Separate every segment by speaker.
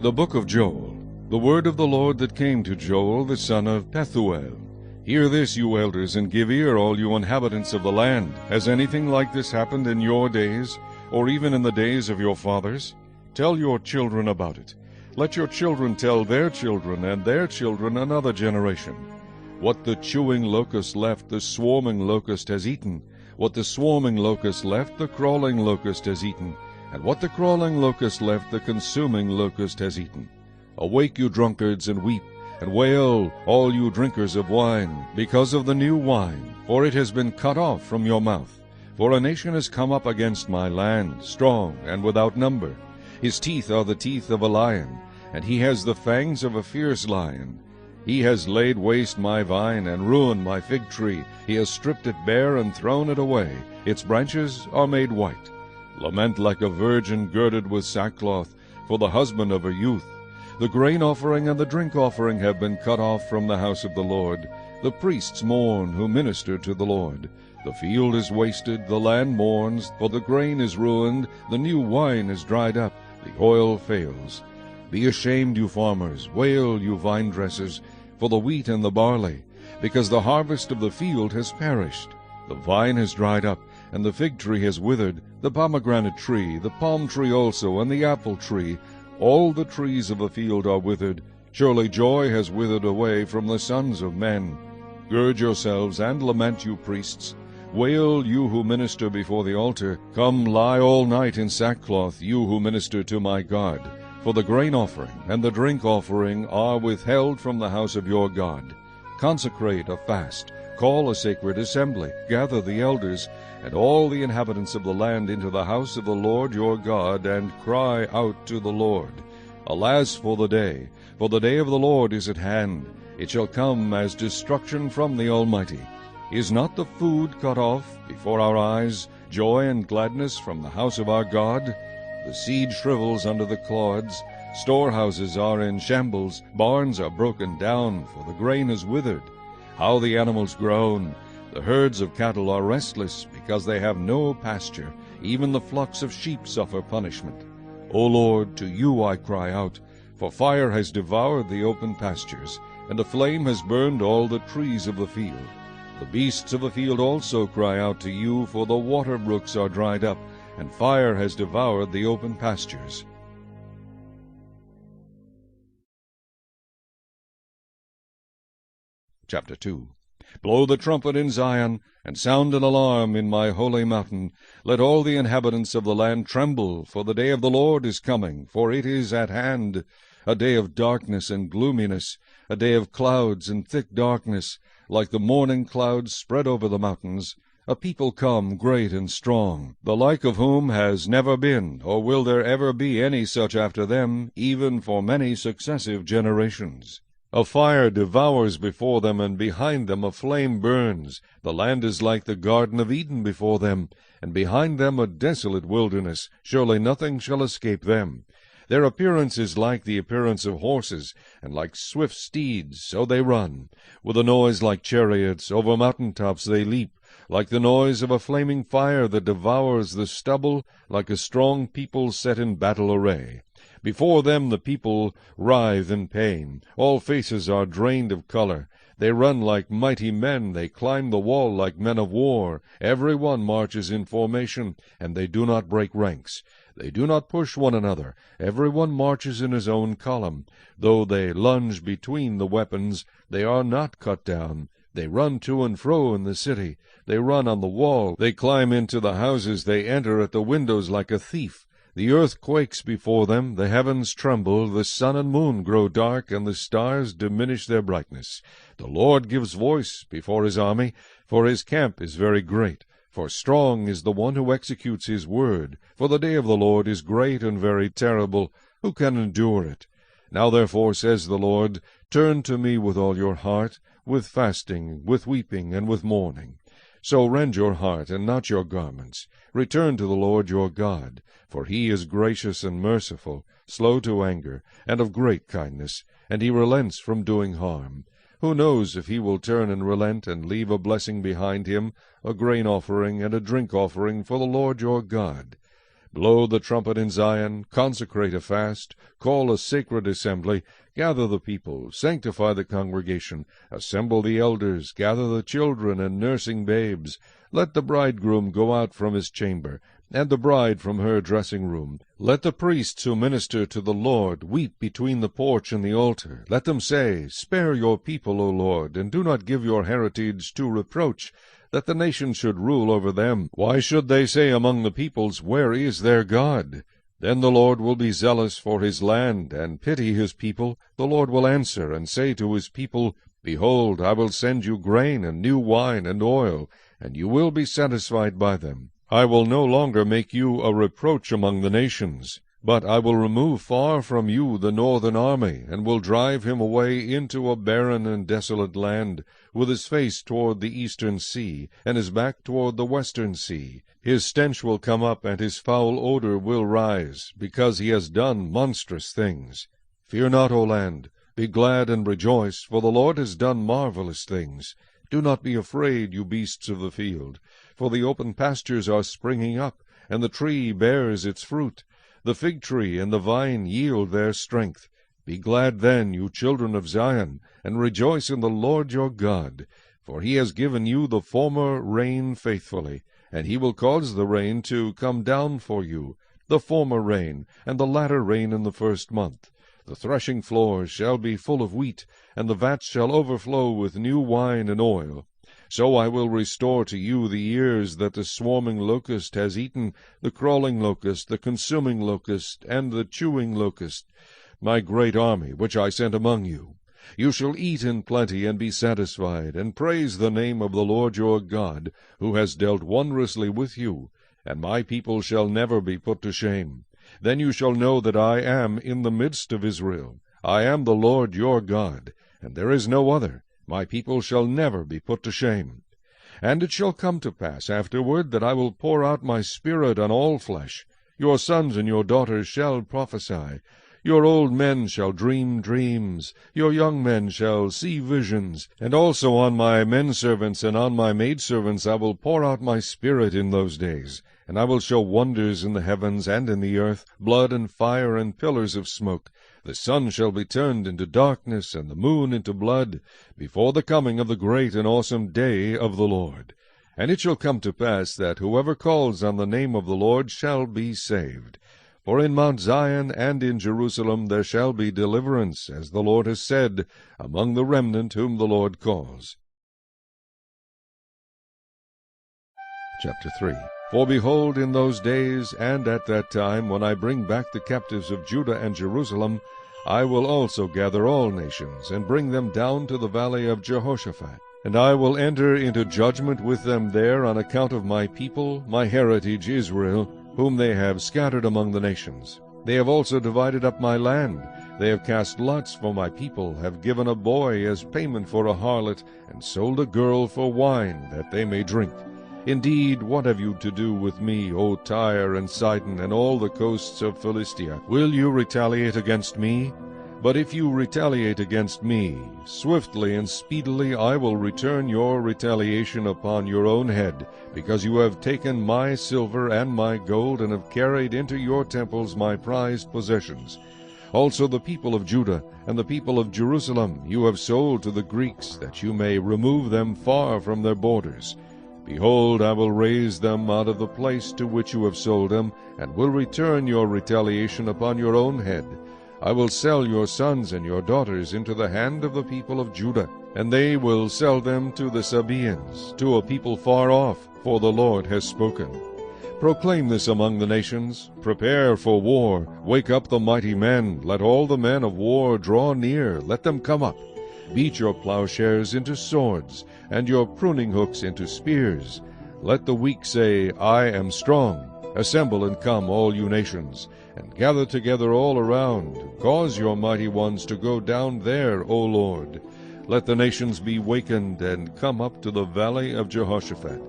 Speaker 1: The book of Joel. The word of the Lord that came to Joel the son of Pethuel. Hear this, you elders, and give ear, all you inhabitants of the land. Has anything like this happened in your days, or even in the days of your fathers? Tell your children about it. Let your children tell their children and their children another generation. What the chewing locust left, the swarming locust has eaten. What the swarming locust left, the crawling locust has eaten. And what the crawling locust left, the consuming locust has eaten. Awake, you drunkards, and weep, and wail, all you drinkers of wine, because of the new wine, for it has been cut off from your mouth. For a nation has come up against my land, strong and without number. His teeth are the teeth of a lion, and he has the fangs of a fierce lion. He has laid waste my vine, and ruined my fig tree. He has stripped it bare, and thrown it away. Its branches are made white. Lament like a virgin girded with sackcloth, for the husband of a youth. The grain offering and the drink offering have been cut off from the house of the Lord. The priests mourn who minister to the Lord. The field is wasted, the land mourns, for the grain is ruined, the new wine is dried up, the oil fails. Be ashamed, you farmers, wail, you vine dressers, for the wheat and the barley, because the harvest of the field has perished. The vine has dried up, and the fig tree has withered, the pomegranate tree, the palm tree also, and the apple tree. All the trees of the field are withered. Surely joy has withered away from the sons of men. Gird yourselves and lament, you priests. Wail, you who minister before the altar. Come, lie all night in sackcloth, you who minister to my God. For the grain offering and the drink offering are withheld from the house of your God. Consecrate a fast, call a sacred assembly, gather the elders, and all the inhabitants of the land into the house of the Lord your God, and cry out to the Lord. Alas for the day of the Lord is at hand. It shall come as destruction from the Almighty. Is not the food cut off before our eyes, joy and gladness from the house of our God? The seed shrivels under the clods, storehouses are in shambles, barns are broken down, for the grain is withered. How the animals groan! The herds of cattle are restless, because they have no pasture. Even the flocks of sheep suffer punishment. O Lord, to you I cry out, for fire has devoured the open pastures, and a flame has burned all the trees of the field. The beasts of the field also cry out to you, for the water brooks are dried up, and fire has devoured the open pastures. Chapter 2. Blow the trumpet in Zion, and sound an alarm in my holy mountain. Let all the inhabitants of the land tremble, for the day of the Lord is coming, for it is at hand. A day of darkness and gloominess, a day of clouds and thick darkness, like the morning clouds spread over the mountains. A people come, great and strong, the like of whom has never been, or will there ever be any such after them, even for many successive generations. A fire devours before them, and behind them a flame burns. The land is like the Garden of Eden before them, and behind them a desolate wilderness. Surely nothing shall escape them. Their appearance is like the appearance of horses, and like swift steeds, so they run. With a noise like chariots, over mountain-tops they leap, like the noise of a flaming fire that devours the stubble, like a strong people set in battle array. Before them the people writhe in pain. All faces are drained of color. They run like mighty men. They climb the wall like men of war. Every one marches in formation, and they do not break ranks. They do not push one another. Every one marches in his own column. Though they lunge between the weapons, they are not cut down. They run to and fro in the city. They run on the wall. They climb into the houses. They enter at the windows like a thief. The earth quakes before them, the heavens tremble, the sun and moon grow dark, and the stars diminish their brightness. The Lord gives voice before his army, for his camp is very great. For strong is the one who executes his word. For the day of the Lord is great and very terrible. Who can endure it? Now therefore, says the Lord, turn to me with all your heart, with fasting, with weeping, and with mourning. So rend your heart, and not your garments. Return to the Lord your God, for he is gracious and merciful, slow to anger, and of great kindness, and he relents from doing harm. Who knows if he will turn and relent, and leave a blessing behind him, a grain offering and a drink offering for the Lord your God? Blow the trumpet in Zion, consecrate a fast, call a sacred assembly, gather the people, sanctify the congregation, assemble the elders, gather the children and nursing babes. Let the bridegroom go out from his chamber, and the bride from her dressing-room. Let the priests who minister to the Lord weep between the porch and the altar. Let them say, Spare your people, O Lord, and do not give your heritage to reproach, that the nations should rule over them. Why should they say among the peoples, Where is their God? Then the Lord will be zealous for his land, and pity his people. The Lord will answer, and say to his people, Behold, I will send you grain, and new wine, and oil, and you will be satisfied by them. I will no longer make you a reproach among the nations, but I will remove far from you the northern army, and will drive him away into a barren and desolate land, with his face toward the eastern sea, and his back toward the western sea. His stench will come up, and his foul odor will rise, because he has done monstrous things. Fear not, O land, be glad and rejoice, for the Lord has done marvelous things. Do not be afraid, you beasts of the field, for the open pastures are springing up, and the tree bears its fruit. The fig tree and the vine yield their strength. Be glad then, you children of Zion, and rejoice in the Lord your God. For he has given you the former rain faithfully, and he will cause the rain to come down for you, the former rain, and the latter rain in the first month. The threshing floors shall be full of wheat, and the vats shall overflow with new wine and oil. So I will restore to you the years that the swarming locust has eaten, the crawling locust, the consuming locust, and the chewing locust, my great army which I sent among you. You shall eat in plenty and be satisfied, and praise the name of the Lord your God, who has dealt wondrously with you, and my people shall never be put to shame. Then you shall know that I am in the midst of Israel. I am the Lord your God, and there is no other. My people shall never be put to shame. And it shall come to pass afterward that I will pour out my Spirit on all flesh. Your sons and your daughters shall prophesy. Your old men shall dream dreams. Your young men shall see visions. And also on my men-servants and on my maidservants I will pour out my Spirit in those days. And I will show wonders in the heavens and in the earth, blood and fire and pillars of smoke. The sun shall be turned into darkness, and the moon into blood, before the coming of the great and awesome day of the Lord. And it shall come to pass that whoever calls on the name of the Lord shall be saved. For in Mount Zion and in Jerusalem there shall be deliverance, as the Lord has said, among the remnant whom the Lord calls. Chapter 3. For behold, in those days and at that time, when I bring back the captives of Judah and Jerusalem, I will also gather all nations, and bring them down to the valley of Jehoshaphat. And I will enter into judgment with them there on account of my people, my heritage Israel, whom they have scattered among the nations. They have also divided up my land. They have cast lots for my people, have given a boy as payment for a harlot, and sold a girl for wine, that they may drink. Indeed, what have you to do with me, O Tyre and Sidon, and all the coasts of Philistia? Will you retaliate against me? But if you retaliate against me, swiftly and speedily I will return your retaliation upon your own head, because you have taken my silver and my gold, and have carried into your temples my prized possessions. Also the people of Judah and the people of Jerusalem you have sold to the Greeks, that you may remove them far from their borders. Behold, I will raise them out of the place to which you have sold them, and will return your retaliation upon your own head. I will sell your sons and your daughters into the hand of the people of Judah, and they will sell them to the Sabaeans, to a people far off, for the Lord has spoken. Proclaim this among the nations. Prepare for war. Wake up the mighty men. Let all the men of war draw near. Let them come up. Beat your plowshares into swords, and your pruning hooks into spears. Let the weak say, I am strong. Assemble and come, all you nations, and gather together all around. Cause your mighty ones to go down there, O Lord. Let the nations be wakened, and come up to the valley of Jehoshaphat.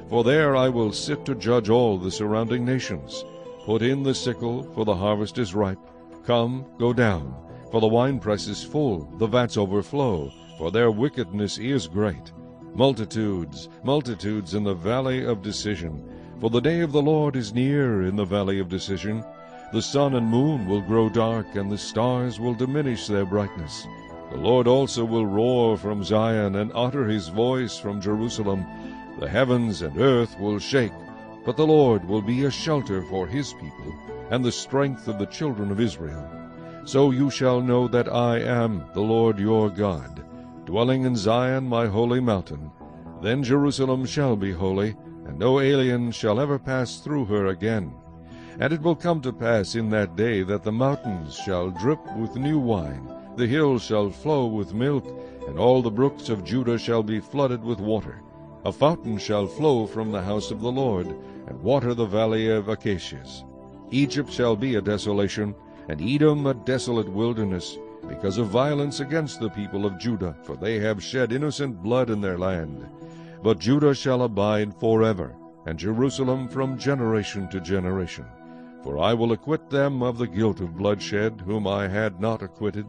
Speaker 1: For there I will sit to judge all the surrounding nations. Put in the sickle, for the harvest is ripe. Come, go down. For the winepress is full, the vats overflow, for their wickedness is great. Multitudes, multitudes in the valley of decision, For the day of the Lord is near in the valley of decision. The sun and moon will grow dark, and the stars will diminish their brightness. The Lord also will roar from Zion, and utter his voice from Jerusalem. The heavens and earth will shake, but the Lord will be a shelter for his people, and the strength of the children of Israel. So you shall know that I am the Lord your God, dwelling in Zion my holy mountain. Then Jerusalem shall be holy, and no alien shall ever pass through her again. And it will come to pass in that day that the mountains shall drip with new wine, the hills shall flow with milk, and all the brooks of Judah shall be flooded with water. A fountain shall flow from the house of the Lord, and water the valley of acacias. Egypt shall be a desolation, and Edom a desolate wilderness, because of violence against the people of Judah, for they have shed innocent blood in their land. But Judah shall abide forever, and Jerusalem from generation to generation. For I will acquit them of the guilt of bloodshed, whom I had not acquitted.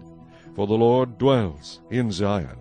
Speaker 1: For the Lord dwells in Zion.